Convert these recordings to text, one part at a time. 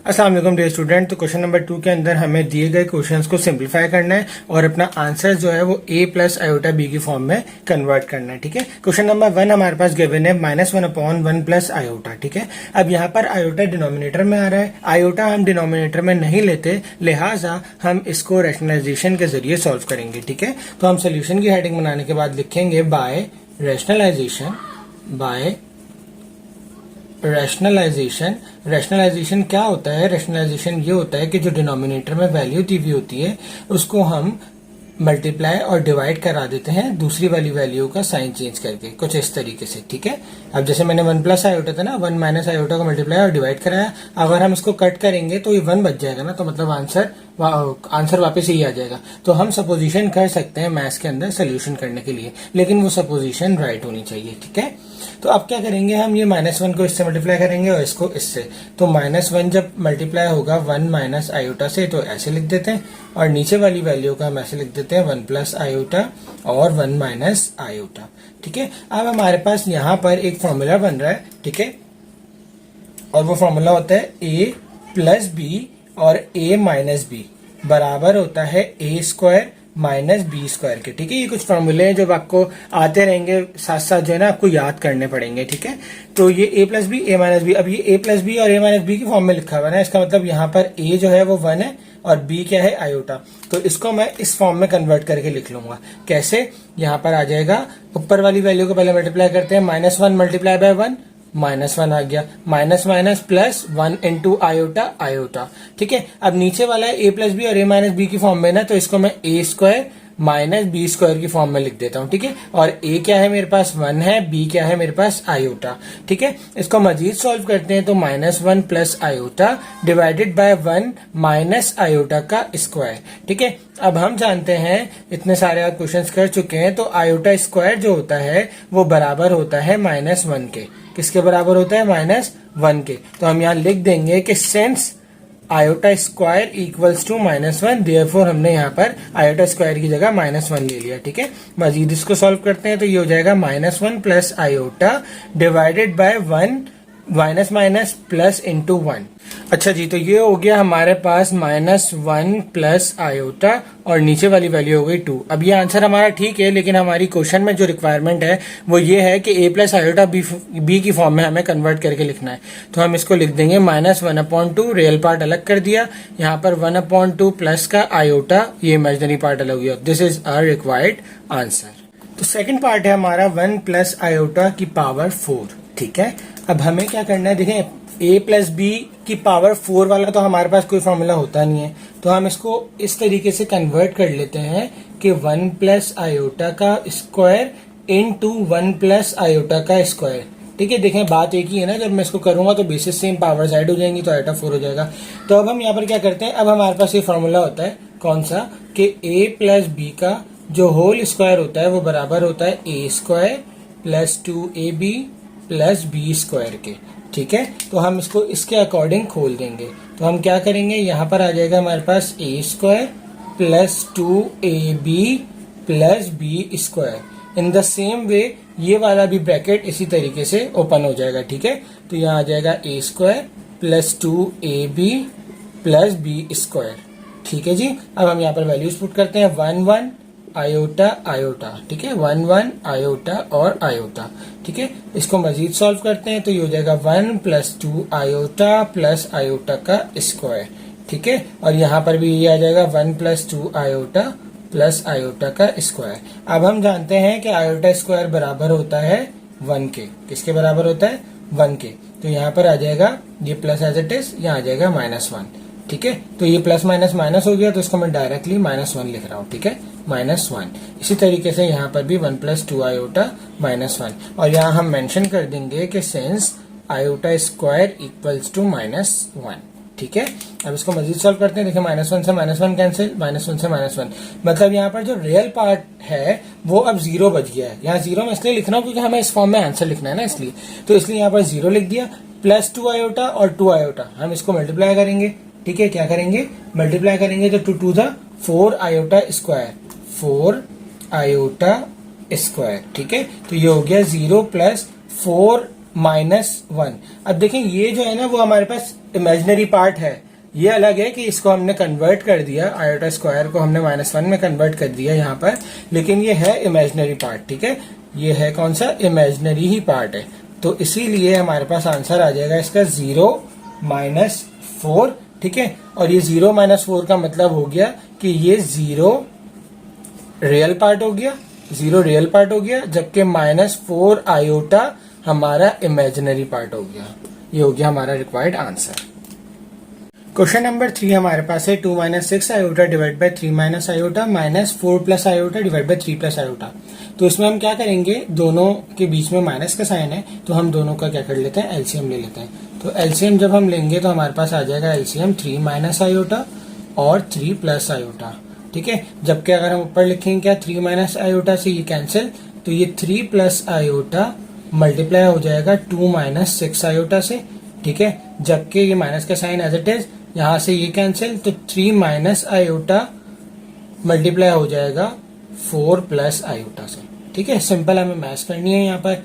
अस्सलाम वालेकुम dear student. तो क्वेश्चन नंबर 2 के अंदर हमें दिए गए क्वेश्चंस को सिंपलीफाई करना है और अपना आंसर जो है वो a प्लस आयोटा बी की फॉर्म में कन्वर्ट करना है। ठीक है, क्वेश्चन नंबर 1 हमारे पास गिवन है -1/1 प्लस आयोटा। ठीक है, अब यहाँ पर आयोटा डिनोमिनेटर में आ रहा है, आयोटा हम डिनोमिनेटर में नहीं लेते, लिहाजा हम इसको रैशनलाइजेशन के जरिए सॉल्व करेंगे। ठीक है, तो हम सोल्यूशन की हेडिंग बनाने के बाद लिखेंगे बाय रैशनलाइजेशन क्या होता है? रैशनलाइजेशन ये होता है कि जो डिनोमिनेटर में वैल्यू दी हुई होती है उसको हम मल्टीप्लाई और डिवाइड करा देते हैं दूसरी वाली वैल्यू का साइन चेंज करके, कुछ इस तरीके से। ठीक है, अब जैसे मैंने 1 प्लस आयोटा था ना, 1 माइनस आयोटा को मल्टीप्लाई और डिवाइड कराया, अगर हम इसको कट करेंगे तो ये 1 बच जाएगा ना, तो मतलब आंसर वापस ही आ जाएगा। तो हम सपोजिशन कर सकते हैं मैथ्स के अंदर सोल्यूशन करने के लिए, लेकिन वो सपोजिशन राइट होनी चाहिए। ठीक है, तो अब क्या करेंगे हम, ये -1 को इससे मल्टीप्लाई करेंगे और इसको इससे, तो -1 जब मल्टीप्लाई होगा 1 माइनस आयोटा से तो ऐसे लिख देते हैं, और नीचे वाली वैल्यू का हम ऐसे लिख देते हैं 1 प्लस आयोटा और 1 माइनस आयोटा। ठीक है, अब हमारे पास यहाँ पर एक फॉर्मूला बन रहा है। ठीक है, और वो फॉर्मूला होता है a प्लस बी और a माइनस बी बराबर होता है a square minus B square के। ठीक है, ये कुछ फॉर्मूले हैं जो आपको आते रहेंगे, साथ साथ जो है ना आपको याद करने पड़ेंगे। ठीक है, तो ये a plus B a minus B, अब ये a प्लस बी और a माइनस बी की फॉर्म में लिखा हुआ है, इसका मतलब यहाँ पर a जो है वो 1 है और b क्या है, आयोटा। तो इसको मैं इस फॉर्म में कन्वर्ट करके लिख लूंगा। कैसे? यहाँ पर आ जाएगा, ऊपर वाली वैल्यू को पहले मल्टीप्लाई करते हैं, -1 मल्टीप्लाई बाय 1, -1 आ गया, minus minus plus 1 into iota. ठीक है, अब नीचे वाला है a प्लस बी और a माइनस बी की फॉर्म में ना, तो इसको मैं a square minus B square की फॉर्म में लिख देता हूं। ठीक है, और a क्या है मेरे पास 1 है, b क्या है मेरे पास आयोटा। ठीक है, इसको मजीद सॉल्व करते हैं तो -1 plus iota divided by 1 minus iota का स्क्वायर। ठीक है, अब हम जानते हैं, इतने सारे आप क्वेश्चंस कर चुके हैं, तो आयोटा स्क्वायर जो होता है वो बराबर होता है -1 के। किसके बराबर होता है? -1 के। तो हम यहाँ लिख देंगे कि since iota square equals to -1, therefore हमने यहाँ पर आयोटा स्क्वायर की जगह -1 ले लिया। ठीक है, मजीद इसको सॉल्व करते हैं तो ये हो जाएगा -1 plus iota divided by 1 minus minus plus into 1। अच्छा जी, तो ये हो गया हमारे पास -1 प्लस आयोटा और नीचे वाली वैल्यू हो गई 2। अब ये आंसर हमारा ठीक है, लेकिन हमारी क्वेश्चन में जो रिक्वायरमेंट है वो ये है कि a प्लस आयोटा बी की फॉर्म में हमें कन्वर्ट करके लिखना है। तो हम इसको लिख देंगे -1/2, रियल पार्ट अलग कर दिया, यहाँ पर 1/2 प्लस का आयोटा, ये इमेजिनरी पार्ट अलग हुआ। This is our required answer. तो सेकेंड पार्ट है हमारा 1 प्लस आयोटा की पावर 4। ठीक है, अब हमें क्या करना है, देखें a प्लस बी की पावर 4 वाला तो हमारे पास कोई फॉर्मूला होता नहीं है, तो हम इसको इस तरीके से कन्वर्ट कर लेते हैं कि 1 प्लस आयोटा का स्क्वायर इनटू 1 प्लस आयोटा का स्क्वायर। ठीक है, देखें बात एक ही है ना, जब मैं इसको करूंगा तो बेसिस सेम पावर साइड हो जाएंगी तो आयोटा 4 हो जाएगा। तो अब हम यहाँ पर क्या करते हैं, अब हमारे पास ये फॉर्मूला होता है कौन सा, कि a प्लस बी का जो होल स्क्वायर होता है वो बराबर होता है a square plus 2ab plus B square के। ठीक है, तो हम इसको इसके अकॉर्डिंग खोल देंगे, तो हम क्या करेंगे, यहाँ पर आ जाएगा हमारे पास a square plus 2ab plus B square. In the same way ये वाला भी ब्रैकेट इसी तरीके से ओपन हो जाएगा। ठीक है, तो यहाँ आ जाएगा a square plus 2ab plus B square. ठीक है जी, अब हम यहाँ पर वैल्यूज पुट करते हैं, 1 आयोटा आयोटा। ठीक है, 1 आयोटा और आयोटा। ठीक है, इसको मजीद सॉल्व करते हैं तो ये हो जाएगा 1 प्लस 2 आयोटा प्लस आयोटा का स्क्वायर। ठीक है, और यहाँ पर भी ये आ जाएगा 1 प्लस 2 आयोटा प्लस आयोटा का स्क्वायर। अब हम जानते हैं कि आयोटा स्क्वायर बराबर होता है 1 के। किसके बराबर होता है? 1 के। तो यहाँ पर आ जाएगा ये प्लस एज इट इज, यहाँ आ जाएगा -1। ठीक है, तो ये प्लस माइनस माइनस हो गया, तो इसको मैं डायरेक्टली -1 लिख रहा हूँ। ठीक है, -1। इसी तरीके से यहाँ पर भी 1 प्लस 2 आयोटा -1, और यहाँ हम मेंशन कर देंगे कि since iota square equals to -1। ठीक है, अब इसको मजीद सॉल्व करते हैं, देखिए -1 से -1 कैंसिल, -1 से -1, मतलब यहाँ पर जो रियल पार्ट है वो अब 0 बच गया है। यहाँ 0 मैं इसलिए लिख रहा हूँ क्योंकि हमें इस फॉर्म में आंसर लिखना है ना, इसलिए तो इसलिए यहाँ पर 0 लिख दिया, प्लस 2 आयोटा और 2 आयोटा हम इसको मल्टीप्लाई करेंगे। ठीक है, क्या करेंगे, मल्टीप्लाई करेंगे, तो 2 to the 4 iota square, 4 iota square. ठीक है, तो ये हो गया 0 प्लस 4 -1। अब देखें ये जो है ना वो हमारे पास इमेजिनरी पार्ट है, ये अलग है कि इसको हमने कन्वर्ट कर दिया, आयोटा स्क्वायर को हमने -1 में कन्वर्ट कर दिया यहाँ पर, लेकिन ये है इमेजिनरी पार्ट। ठीक है, ये है कौन सा, इमेजिनरी ही पार्ट है। तो इसीलिए हमारे पास आंसर आ जाएगा इसका 0 - 4। ठीक है, और ये 0 - 4 का मतलब हो गया कि ये 0 रियल पार्ट हो गया, 0 रियल पार्ट हो गया, जबकि -4 आयोटा हमारा इमेजिनरी पार्ट हो गया। ये हो गया हमारा रिक्वायर्ड आंसर। क्वेश्चन नंबर 3 हमारे पास है 2 - 6 iota divide by 3 - iota -4 + iota divide by 3 + iota. तो इसमें हम क्या करेंगे, दोनों के बीच में माइनस का साइन है, तो हम दोनों का क्या कर लेते हैं, एलसीएम ले लेते हैं। तो एलसीएम जब हम लेंगे तो हमारे पास आ जाएगा एलसीएम 3 - आयोटा और 3 + आयोटा। ठीक है, जबकि अगर हम ऊपर लिखेंगे क्या, 3 - आयोटा से ये कैंसिल, तो ये 3 + आयोटा मल्टीप्लाई हो जाएगा 2 - 6 आयोटा से। ठीक है, जबकि ये माइनस का साइन एज इट इज, यहां से ये कैंसिल, तो 3 - आयोटा मल्टीप्लाई हो जाएगा 4 + आयोटा से। ठीक है, सिंपल हमें मैच करनी है यहाँ पर।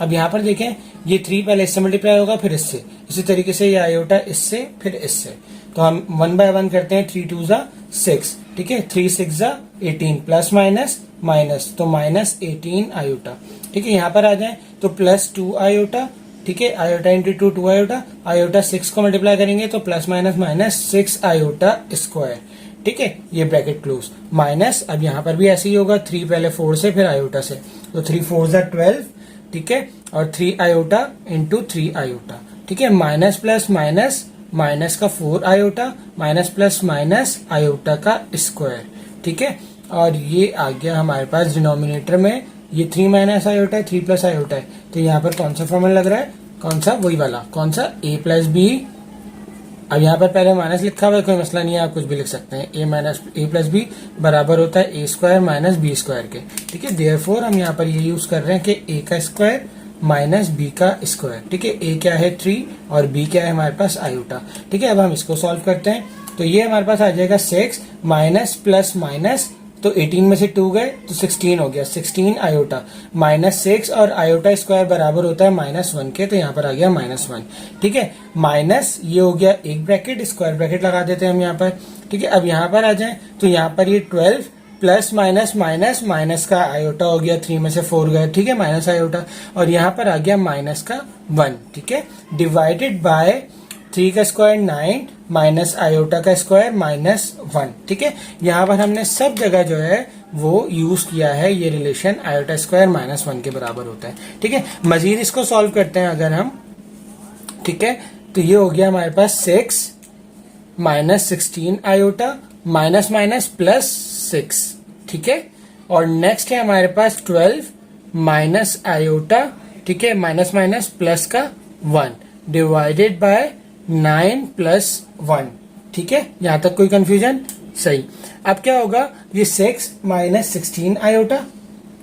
अब यहाँ पर देखें, ये 3 पहले इससे मल्टीप्लाई होगा फिर इससे, इसी तरीके से ये आयोटा इससे फिर इससे। तो हम 1 बाय 1 करते हैं, 3 2 = 6। ठीक है, 3 6 = 18, प्लस माइनस माइनस, तो -18 आयोटा। ठीक है, यहाँ पर आ जाए तो +2 आयोटा। ठीक है, आयोटा इंटू 2 2 आयोटा, आयोटा 6 को मल्टीप्लाई करेंगे तो प्लस माइनस -6 आयोटा स्क्वायर। ठीक है, ये ब्रैकेट क्लोज, माइनस, अब यहाँ पर भी ऐसे ही होगा, 3 पहले 4 से फिर आयोटा से, तो 3 4 = 12। ठीक है, और 3 आयोटा इंटू 3 आयोटा। ठीक है, माइनस प्लस माइनस, माइनस का 4 iota, minus plus minus iota का स्क्वायर। ठीक है, और ये आ गया हमारे पास डिनोमिनेटर में, ये 3 - आयोटा है, 3 + आयोटा है, तो यहाँ पर कौन सा फॉर्मूला लग रहा है, कौन सा, वही वाला, कौन सा, a + b। अब यहाँ पर पहले माइनस लिखा हुआ है, कोई मसला नहीं है, आप कुछ भी लिख सकते हैं, a + b बराबर होता है a² - b² के। ठीक है, देयरफॉर हम यहाँ पर ये यूज कर रहे हैं कि a का स्क्वायर माइनस b का स्क्वायर। ठीक है, a क्या है 3 और b क्या है हमारे पास आयोटा। ठीक है, अब हम इसको सॉल्व करते हैं, तो ये हमारे पास आ जाएगा 6 माइनस प्लस माइनस, तो 18 में से 2 गए तो 16 हो गया, 16 आयोटा, -6 और आयोटा स्क्वायर बराबर होता है -1 के, तो यहाँ पर आ गया -1। ठीक है, माइनस ये हो गया एक ब्रैकेट, स्क्वायर ब्रैकेट लगा देते हैं हम यहाँ पर। ठीक है, अब यहाँ पर आ जाए तो यहाँ पर ये 12 प्लस माइनस माइनस, माइनस का आयोटा हो गया, 3 में से 4 गए। ठीक है, माइनस आयोटा, और यहाँ पर आ गया माइनस का 1। ठीक है, डिवाइडेड बाय 3 का स्क्वायर 9 माइनस आयोटा का स्क्वायर -1। ठीक है, यहाँ पर हमने सब जगह जो है वो यूज किया है ये रिलेशन, आयोटा स्क्वायर -1 के बराबर होता है। ठीक है, मजीद इसको सॉल्व करते हैं अगर हम। ठीक है, तो ये हो गया हमारे पास 6 - 16 आयोटा, माइनस माइनस प्लस 6। ठीक है, और नेक्स्ट है हमारे पास 12 माइनस आयोटा। ठीक है, माइनस माइनस प्लस का 1 डिवाइडेड बाय 9 + 1। ठीक है, यहां तक कोई कंफ्यूजन, सही। अब क्या होगा, ये 6 - 16 आयोटा,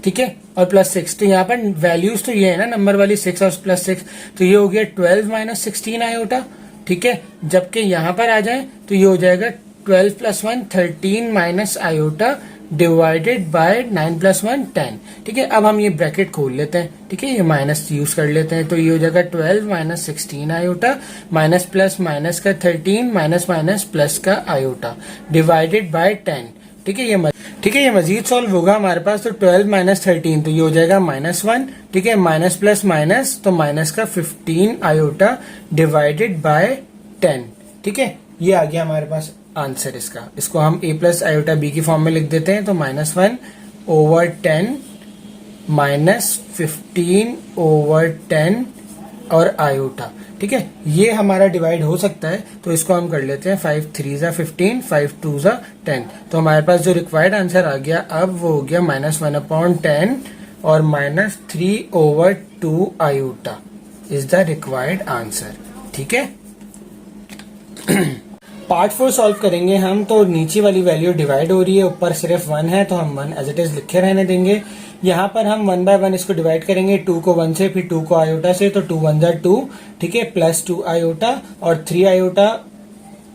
ठीक है, और +6, तो यहाँ पर वैल्यूज तो ये है ना, नंबर वाली 6 और +6, तो ये हो गया 12 - 16 आयोटा। ठीक है, जबकि यहाँ पर आ जाए तो ये हो जाएगा 12 + 1 13 माइनस आयोटा डिवाइडेड बाय 9 + 1 10। ठीक है, अब हम ये ब्रैकेट खोल लेते हैं। ठीक है, ये माइनस यूज कर लेते हैं, तो ये हो जाएगा 12 - 16 आयोटा, माइनस प्लस माइनस का 13 माइनस माइनस प्लस का आयोटा डिवाइडेड बाय 10। ठीक है, ये मजीद सॉल्व होगा हमारे पास, तो 12 - 13, तो ये हो जाएगा -1। ठीक है, माइनस प्लस माइनस, तो माइनस का 15 आयोटा डिवाइडेड बाय 10। ठीक है, ये आ गया हमारे पास आंसर इसका। इसको हम a + आयोटा b की फॉर्म में लिख देते हैं, तो -1/10 -15/10 और आयोटा। ठीक है, ये हमारा डिवाइड हो सकता है, तो इसको हम कर लेते हैं, 5 3 = 15, 5 2 = 10। तो हमारे पास जो रिक्वायर्ड आंसर आ गया अब वो हो गया -1/10 और -3/2 iota is the required answer. ठीक है, पार्ट 4 सॉल्व करेंगे हम, तो नीचे वाली वैल्यू डिवाइड हो रही है, ऊपर सिर्फ 1 है, तो हम 1 एज इट इज लिखे रहने देंगे। यहाँ पर हम 1 बाय 1 इसको डिवाइड करेंगे, 2 को 1 से, फिर 2 को आयोटा से, तो 2 1 = 2। ठीक है, +2 आयोटा और 3 आयोटा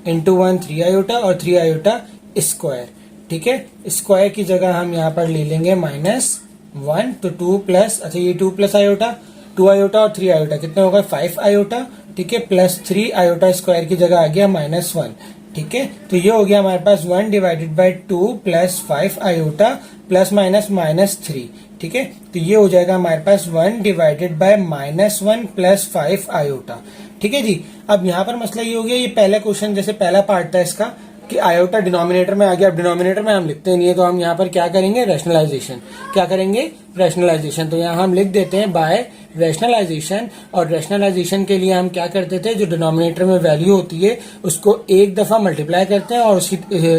इंटू 1 3 आयोटा और 3 आयोटा स्क्वायर। ठीक है, स्क्वायर की जगह हम यहाँ पर ले लेंगे -1, तो 2 प्लस, अच्छा ये 2 + आयोटा, 2 आयोटा और 3 आयोटा कितना होगा 5 आयोटा, ठीक है, प्लस 3 आयोटा स्क्वायर की जगह आ गया -1, ठीक है। तो ये हो गया हमारे पास 1 divided by 2 plus 5 iota plus minus -3, ठीक है। तो ये हो जाएगा हमारे पास 1 डिवाइडेड बाय -1 प्लस 5 आयोटा, ठीक है जी। अब यहाँ पर मसला ये हो गया, ये पहला क्वेश्चन जैसे पहला पार्ट था इसका कि आयोटा डिनोमिनेटर में आ गया। अब डिनोमिनेटर में हम लिखते नहीं है तो हम यहाँ पर क्या करेंगे रैशनलाइजेशन, क्या करेंगे रैशनलाइजेशन। तो यहाँ हम लिख देते हैं बाय रैशनलाइजेशन, और रैशनलाइजेशन के लिए हम क्या करते थे, जो डिनोमिनेटर में वैल्यू होती है उसको एक दफा मल्टीप्लाई करते हैं और उसकी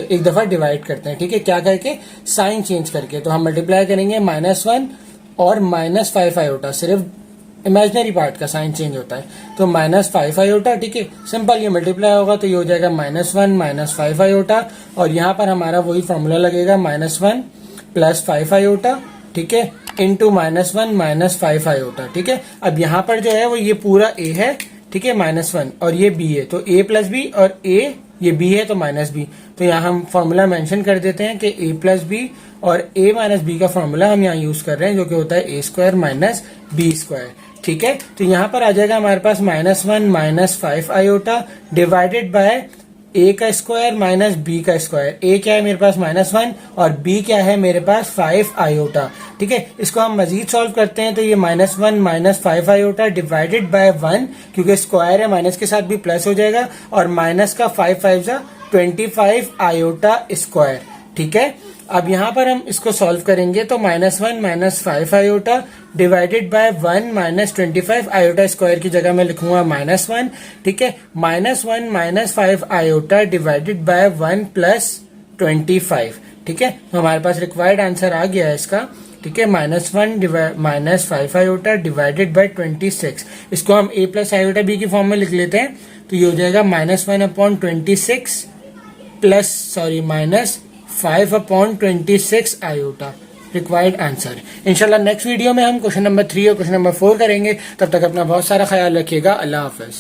एक दफा डिवाइड करते हैं, ठीक है, क्या करके साइन चेंज करके। तो हम मल्टीप्लाई करेंगे -1 और -5 आयोटा, सिर्फ इमेजिनरी पार्ट का साइन चेंज होता है, तो -5 आयोटा, ठीक है। सिंपल ये मल्टीप्लाई होगा तो ये हो जाएगा -1 -5 आयोटा, और यहाँ पर हमारा वही फॉर्मूला लगेगा -1 प्लस 5 आयोटा, ठीक है, इंटू -1 -5 आयोटा, ठीक है। अब यहाँ पर जो है वो ये पूरा a है, ठीक है, -1 और ये b है, तो a प्लस बी और a ये b है तो -b। तो यहाँ हम फॉर्मूला मेंशन कर देते हैं कि a प्लस बी और a माइनस बी का फॉर्मूला हम यहाँ यूज कर रहे हैं जो कि होता है a² माइनस b², ठीक है। तो यहाँ पर आ जाएगा हमारे पास -1 -5 आयोटा डिवाइडेड बाय a का स्क्वायर माइनस b का स्क्वायर। a क्या है मेरे पास -1 और b क्या है मेरे पास 5 आयोटा, ठीक है। इसको हम मजीद सॉल्व करते हैं तो ये -1 -5 आयोटा डिवाइडेड बाय 1, क्योंकि स्क्वायर है माइनस के साथ भी प्लस हो जाएगा, और माइनस का 5 5 25 आयोटा स्क्वायर, ठीक है। अब यहाँ पर हम इसको सॉल्व करेंगे तो -1 -5 iota divided by 1 -25 iota square की जगह मैं लिखूंगा -1, ठीक है। -1 -5 आयोटा डिवाइडेड बाय 1 प्लस 25, ठीक है। तो हमारे पास रिक्वायर्ड आंसर आ गया है इसका, ठीक है, -1 -5 आयोटा डिवाइडेड बाय 26। इसको हम a प्लस आयोटा b की फॉर्म में लिख लेते हैं तो ये हो जाएगा -1/26 प्लस -5/26 आयोटा, रिक्वायर्ड आंसर। इंशाल्लाह नेक्स्ट वीडियो में हम क्वेश्चन नंबर 3 और क्वेश्चन नंबर 4 करेंगे। तब तक अपना बहुत सारा ख्याल रखिएगा। अल्लाह हाफिज।